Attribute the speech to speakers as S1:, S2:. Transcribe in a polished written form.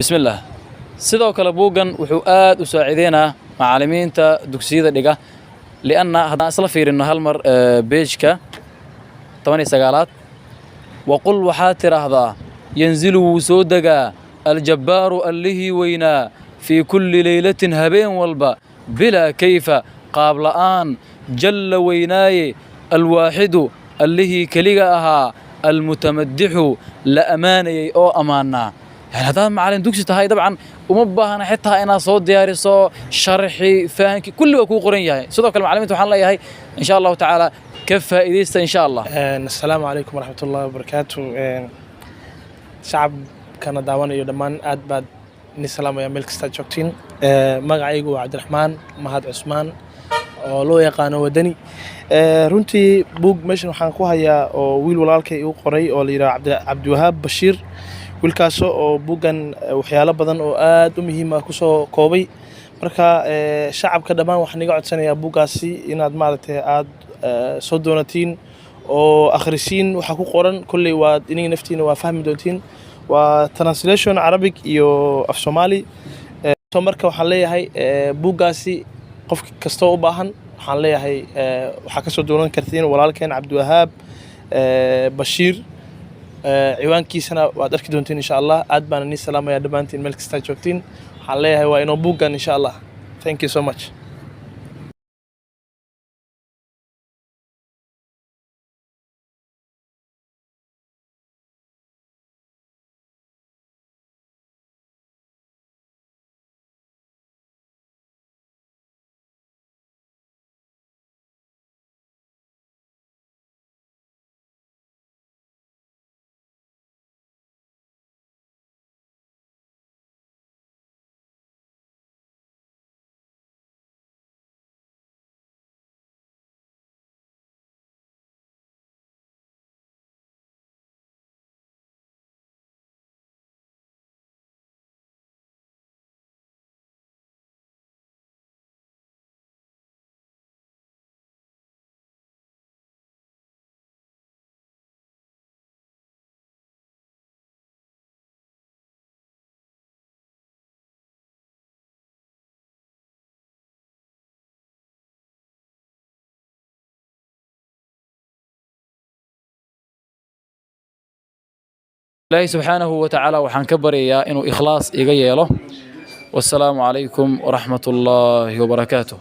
S1: بسم الله. sidoo kale buugan wuxuu aad u saacideynaa macallimiinta dugsiyada dhiga lianna haddaan isla fiirino hal mar beejka 19aad waqul waxaa tiraahdaa yanzilu wuu soo degaa aljabbaaru allihii weynaa fii kulli laylatin habeen walba bilaa kayfa qaab la'aan jalla weynaaye alwaaxidu allihii keliga ahaa almutamadixu la ammaanayay oo ammaanaa يعني هذا معلم دوكسي هاي طبعا وما باهنا حتى أنا صوت دياري صو شرحي فانك كل وكو قرنيا هاي صدق المعلمين سبحان الله هاي إن شاء الله تعالى كيف إذا إن شاء الله.
S2: السلام عليكم ورحمة الله وبركاته. شعب كان دعوانا يدمان أدباد نسلام يا ملك ستاجوكتين مقعيقو عبد الرحمن مهاد عثمان لو يقانا ودني runtii buug meeshan waxaan ku hayaa oo wiil walaalkay uu qoray oo la yiraahdo Cabdiwahaab Bashiir wiilkaas oo buugan waxyaalo badan oo aad u muhiim ah ku soo koobay marka shacabka dhamaan waxaan iga codsanayaa buugaasi inaad maaragtay aad soo doonatiin oo akhrisiin waxa ku qoran kulli waa iniga naftiina waa fahmi doontiin waa translation Arabic iyo af Soomaali soo marka waxaan leeyahay buugaasi qof kasta oo u baahan waxaan leeyahay waxa ka soo doonan kartiin walaalkeen Cabdiwahaab Bashiir ciwaankiisana waad arki doontiin insha Allah aad baan ni salaamaya dhamaantiin meel kasta joogtiin waxaan leeyahay waa inoo buugan insha Allah. Thank you so much. الله سبحانه وتعالى وحن كبريا إنه إخلاص إيجا يله والسلام عليكم ورحمة الله وبركاته.